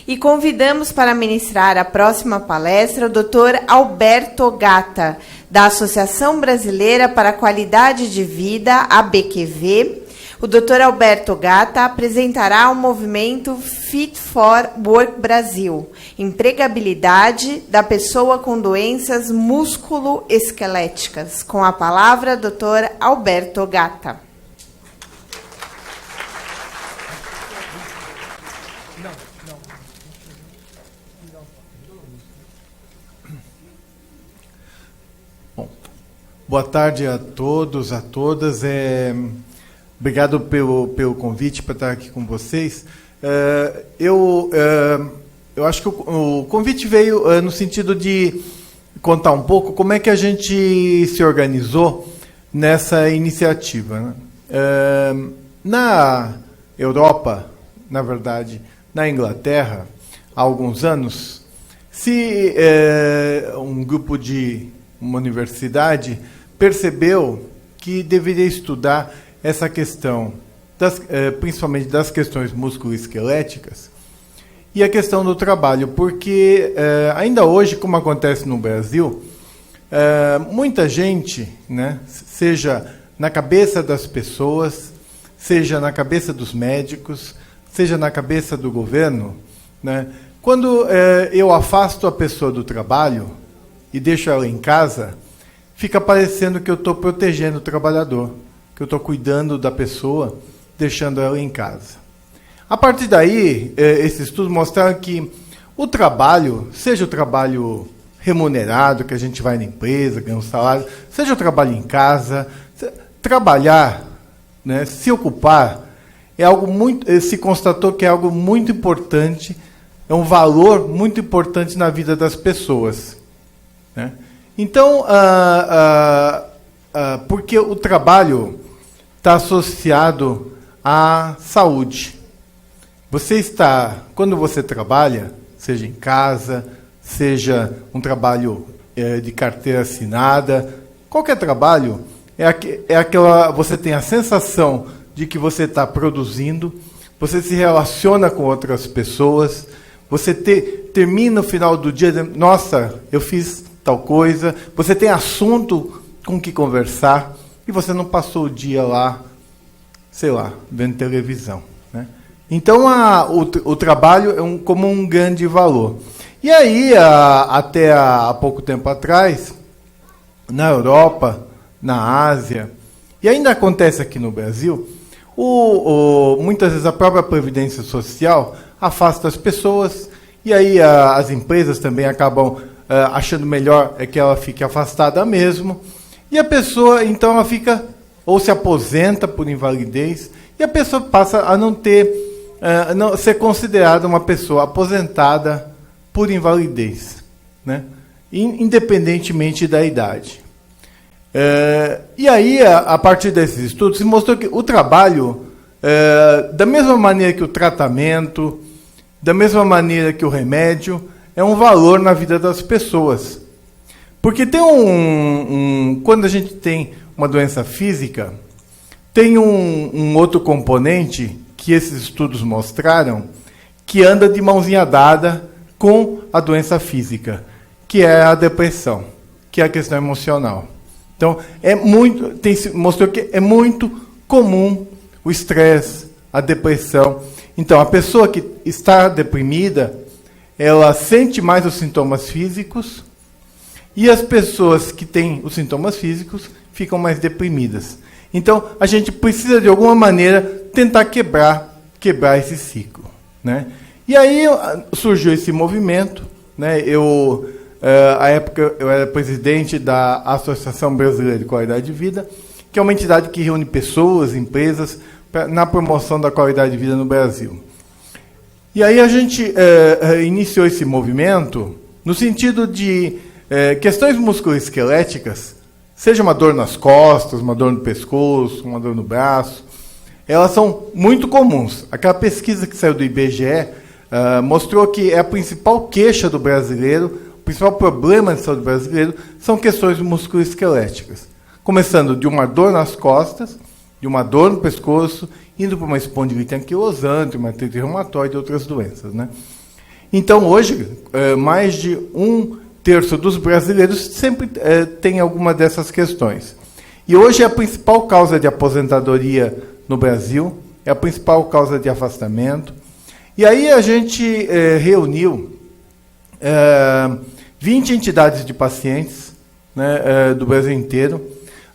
E convidamos para ministrar a próxima palestra o Dr. Alberto Gatta, da Associação Brasileira para a Qualidade de Vida, ABQV. O Dr. Alberto Gatta apresentará o movimento Fit for Work Brasil, empregabilidade da pessoa com doenças músculo-esqueléticas. Com a palavra, Dr. Alberto Gatta. Bom, boa tarde a todos, a todas. Obrigado pelo convite para estar aqui com vocês. Eu acho que o convite veio no sentido de contar um pouco como é que a gente se organizou nessa iniciativa, né? Na Europa, na verdade, na Inglaterra, há alguns anos, se um grupo de uma universidade percebeu que deveria estudar essa questão, principalmente das questões musculoesqueléticas, e a questão do trabalho, porque ainda hoje, como acontece no Brasil, muita gente, né, seja na cabeça das pessoas, seja na cabeça dos médicos, seja na cabeça do governo, né, quando eu afasto a pessoa do trabalho e deixo ela em casa, fica parecendo que eu estou protegendo o trabalhador, que eu estou cuidando da pessoa, deixando ela em casa. A partir daí, esses estudos mostraram que o trabalho, seja o trabalho remunerado, que a gente vai na empresa, ganha um salário, seja o trabalho em casa, trabalhar, né, se ocupar, é algo muito, se constatou que é algo muito importante, é um valor muito importante na vida das pessoas, né? Então, porque o trabalho está associado à saúde. Quando você trabalha, seja em casa, seja um trabalho de carteira assinada, qualquer trabalho, você tem a sensação de que você está produzindo, você se relaciona com outras pessoas, você termina no final do dia dizendo, nossa, eu fiz tal coisa, você tem assunto com que conversar, e você não passou o dia lá, sei lá, vendo televisão, né? Então, o trabalho é como um grande valor. E aí, até há pouco tempo atrás, na Europa, na Ásia, e ainda acontece aqui no Brasil, muitas vezes a própria Previdência Social afasta as pessoas, e aí as empresas também acabam achando melhor que ela fique afastada mesmo, e a pessoa, então, ela fica, ou se aposenta por invalidez, e a pessoa passa a não ser considerada uma pessoa aposentada por invalidez, né? Independentemente da idade. E aí, a partir desses estudos, se mostrou que o trabalho, da mesma maneira que o tratamento, da mesma maneira que o remédio, é um valor na vida das pessoas. Porque tem quando a gente tem uma doença física, tem um outro componente que esses estudos mostraram, que anda de mãozinha dada com a doença física, que é a depressão, que é a questão emocional. Então, mostrou que é muito comum o estresse, a depressão. Então, a pessoa que está deprimida, ela sente mais os sintomas físicos, e as pessoas que têm os sintomas físicos ficam mais deprimidas. Então, a gente precisa, de alguma maneira, tentar quebrar esse ciclo, né? E aí surgiu esse movimento, né? À época, eu era presidente da Associação Brasileira de Qualidade de Vida, que é uma entidade que reúne pessoas, empresas, na promoção da qualidade de vida no Brasil. E aí a gente iniciou esse movimento no sentido de questões musculoesqueléticas, seja uma dor nas costas, uma dor no pescoço, uma dor no braço, elas são muito comuns. Aquela pesquisa que saiu do IBGE mostrou que a principal queixa do brasileiro, o principal problema de saúde brasileiro, são questões musculoesqueléticas. Começando de uma dor nas costas, de uma dor no pescoço, indo para uma espondilite anquilosante, uma artrite reumatoide e outras doenças, né? Então, hoje, mais de 1/3 dos brasileiros sempre tem alguma dessas questões. E hoje é a principal causa de aposentadoria no Brasil, é a principal causa de afastamento. E aí a gente reuniu 20 entidades de pacientes, né, do Brasil inteiro.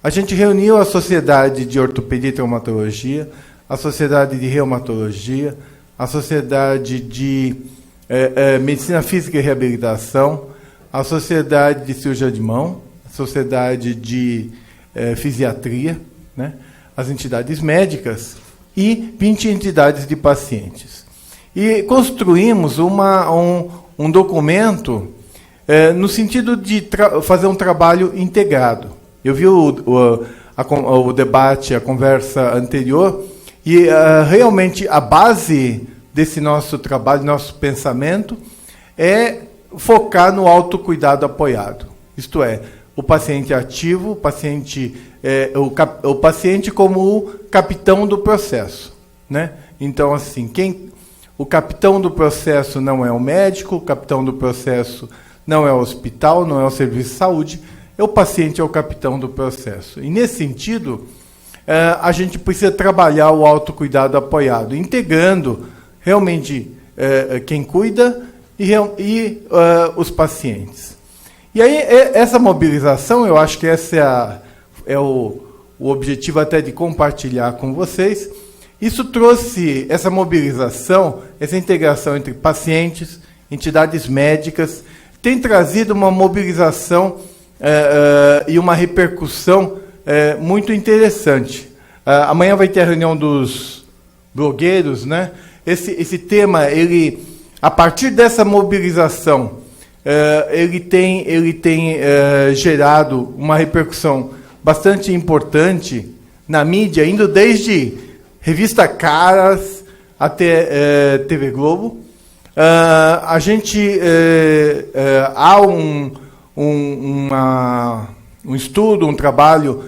A gente reuniu a Sociedade de Ortopedia e Traumatologia, a Sociedade de Reumatologia, a Sociedade de Medicina Física e Reabilitação, a Sociedade de Cirurgia de Mão, a Sociedade de Fisiatria, né, as entidades médicas e 20 entidades de pacientes. E construímos um documento no sentido de fazer um trabalho integrado. Eu vi o debate, a conversa anterior, e realmente a base desse nosso trabalho, nosso pensamento, é focar no autocuidado apoiado. Isto é, o paciente ativo, o paciente como o capitão do processo, né? Então, assim, o capitão do processo não é o médico, o capitão do processo não é o hospital, não é o serviço de saúde, o paciente é o capitão do processo. E, nesse sentido, a gente precisa trabalhar o autocuidado apoiado, integrando realmente quem cuida e os pacientes. E aí, essa mobilização, eu acho que esse é o objetivo até de compartilhar com vocês. Isso trouxe essa mobilização, essa integração entre pacientes, entidades médicas, tem trazido uma mobilização e uma repercussão muito interessante. Amanhã vai ter a reunião dos blogueiros, né? Esse tema, a partir dessa mobilização, ele tem gerado uma repercussão bastante importante na mídia, indo desde revista Caras até TV Globo. A gente há um estudo, um trabalho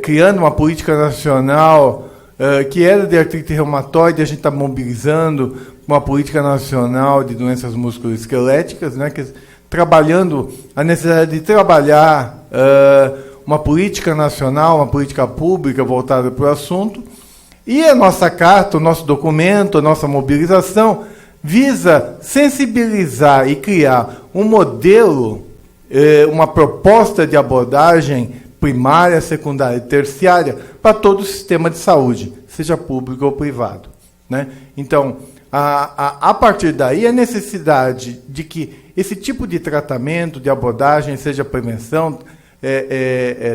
criando uma política nacional que era de artrite reumatoide. A gente está mobilizando uma política nacional de doenças musculoesqueléticas, né, trabalhando a necessidade de trabalhar uma política nacional, uma política pública voltada para o assunto. E a nossa carta, o nosso documento, a nossa mobilização visa sensibilizar e criar um modelo, uma proposta de abordagem primária, secundária e terciária para todo o sistema de saúde, seja público ou privado, né? Então, a partir daí, a necessidade de que esse tipo de tratamento, de abordagem, seja prevenção,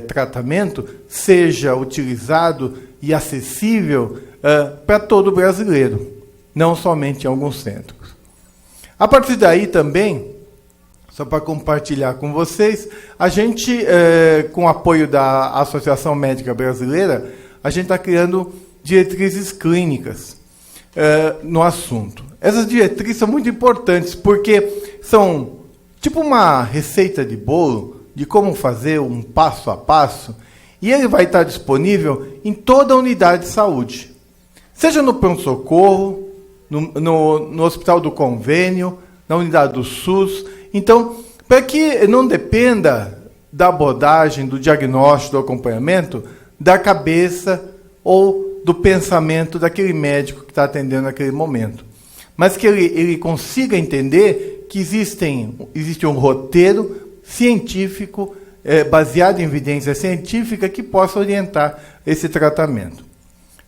tratamento, seja utilizado e acessível para todo brasileiro, não somente em alguns centros. A partir daí também, só para compartilhar com vocês, a gente, com o apoio da Associação Médica Brasileira, a gente está criando diretrizes clínicas no assunto. Essas diretrizes são muito importantes, porque são tipo uma receita de bolo de como fazer um passo a passo, e ele vai estar disponível em toda a unidade de saúde, seja no pronto-socorro, no hospital do convênio, na unidade do SUS. Então, para que não dependa da abordagem, do diagnóstico, do acompanhamento, da cabeça ou do pensamento daquele médico que está atendendo naquele momento, mas que ele consiga entender que existe um roteiro científico, baseado em evidência científica, que possa orientar esse tratamento.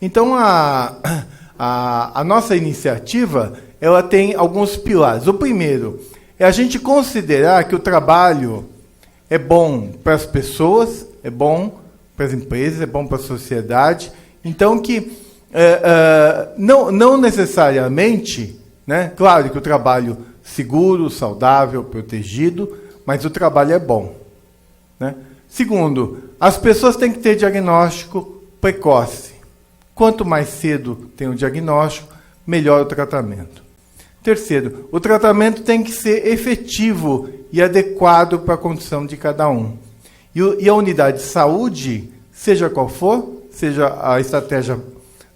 Então, a nossa iniciativa, ela tem alguns pilares. O primeiro é a gente considerar que o trabalho é bom para as pessoas, é bom para as empresas, é bom para a sociedade. Então, que não necessariamente, né, claro que o trabalho seguro, saudável, protegido, mas o trabalho é bom, né? Segundo, as pessoas têm que ter diagnóstico precoce. Quanto mais cedo tem o diagnóstico, melhor o tratamento. Terceiro, o tratamento tem que ser efetivo e adequado para a condição de cada um. E a unidade de saúde, seja qual for, seja a estratégia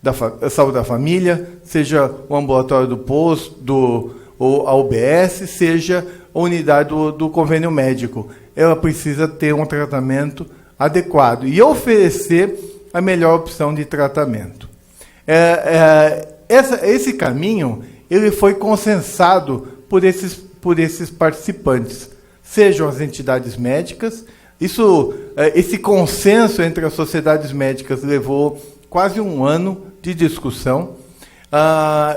da saúde da família, seja o ambulatório do posto, a UBS, seja a unidade do convênio médico. Ela precisa ter um tratamento adequado e oferecer a melhor opção de tratamento. Esse caminho ele foi consensado por esses participantes, sejam as entidades médicas. Esse consenso entre as sociedades médicas levou quase um ano de discussão,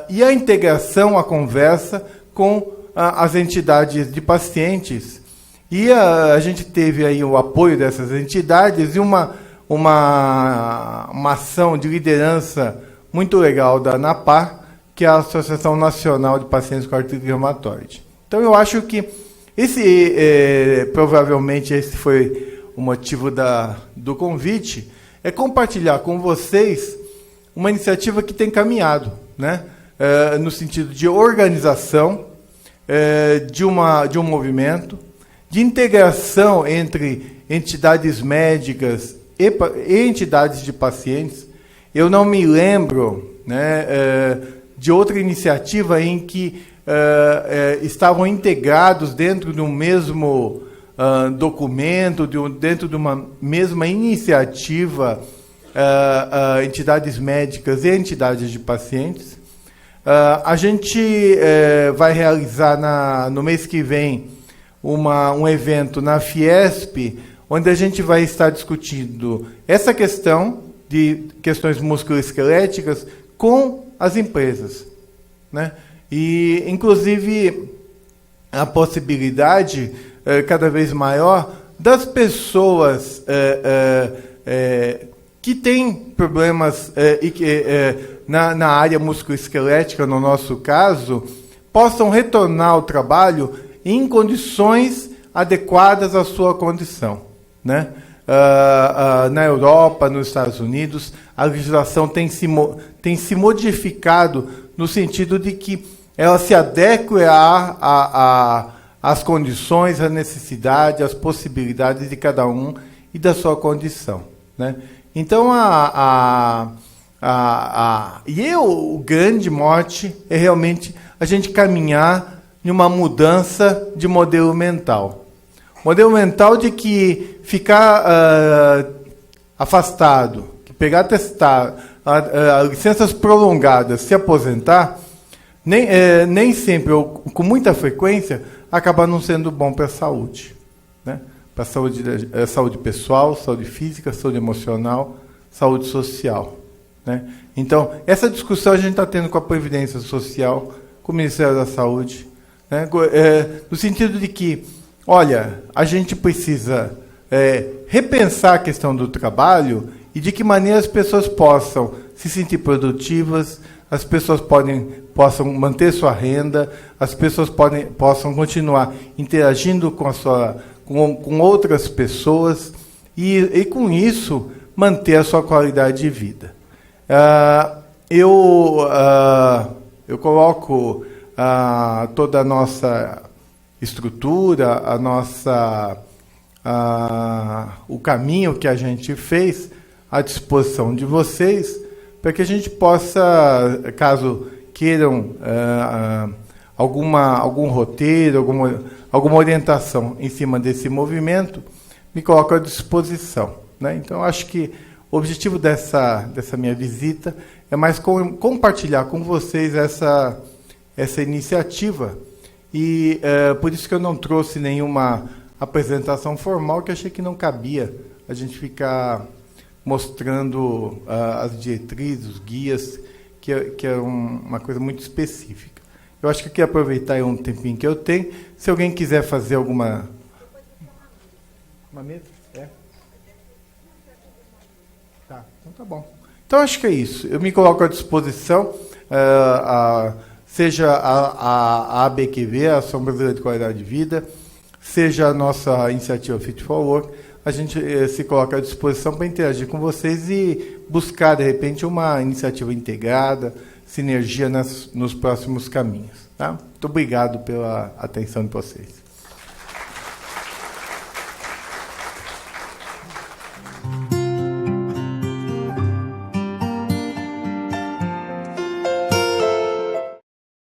e a integração, a conversa com as entidades de pacientes. E a gente teve aí o apoio dessas entidades e uma ação de liderança muito legal da ANAPAR, que é a Associação Nacional de Pacientes com Artrite Reumatoide. Então, eu acho que provavelmente esse foi o motivo do convite, é compartilhar com vocês uma iniciativa que tem caminhado, né? No sentido de organização, de um movimento, de integração entre entidades médicas e entidades de pacientes. Eu não me lembro, né, de outra iniciativa em que estavam integrados dentro de um mesmo documento, dentro de uma mesma iniciativa, entidades médicas e entidades de pacientes. A gente vai realizar no mês que vem um evento na Fiesp, onde a gente vai estar discutindo essa questão de questões musculoesqueléticas com as empresas, né? E, inclusive, a possibilidade cada vez maior das pessoas que têm problemas na área musculoesquelética, no nosso caso, possam retornar ao trabalho em condições adequadas à sua condição, né? Na Europa, nos Estados Unidos, a legislação tem se modificado no sentido de que ela se adeque às condições, à necessidade, às possibilidades de cada um e da sua condição, né? Então, o grande mote é realmente a gente caminhar em uma mudança de modelo mental. Modelo mental de que ficar afastado, que pegar licenças prolongadas, se aposentar, nem sempre, ou com muita frequência, acaba não sendo bom para a saúde, né? Para a saúde pessoal, saúde física, saúde emocional, saúde social, né? Então, essa discussão a gente está tendo com a Previdência Social, com o Ministério da Saúde, né? No sentido de que, olha, a gente precisa repensar a questão do trabalho e de que maneira as pessoas possam se sentir produtivas, as pessoas possam manter sua renda, as pessoas possam continuar interagindo com outras pessoas e com isso, manter a sua qualidade de vida. Eu coloco toda a nossa estrutura, o caminho que a gente fez à disposição de vocês, para que a gente possa, caso queiram algum roteiro, alguma orientação em cima desse movimento, me coloco à disposição, né? Então, acho que o objetivo dessa minha visita é mais compartilhar com vocês essa iniciativa, e por isso que eu não trouxe nenhuma apresentação formal, que achei que não cabia a gente ficar mostrando as diretrizes, os guias, que é uma coisa muito específica. Eu acho que eu queria aproveitar um tempinho que eu tenho. Se alguém quiser fazer uma mesa? Tá, então tá bom. Então, acho que é isso. Eu me coloco à disposição, seja a ABQV, a Ação Brasileira de Qualidade de Vida, seja a nossa iniciativa Fit for Work, a gente se coloca à disposição para interagir com vocês e buscar, de repente, uma iniciativa integrada, sinergia nos próximos caminhos. Tá? Muito obrigado pela atenção de vocês.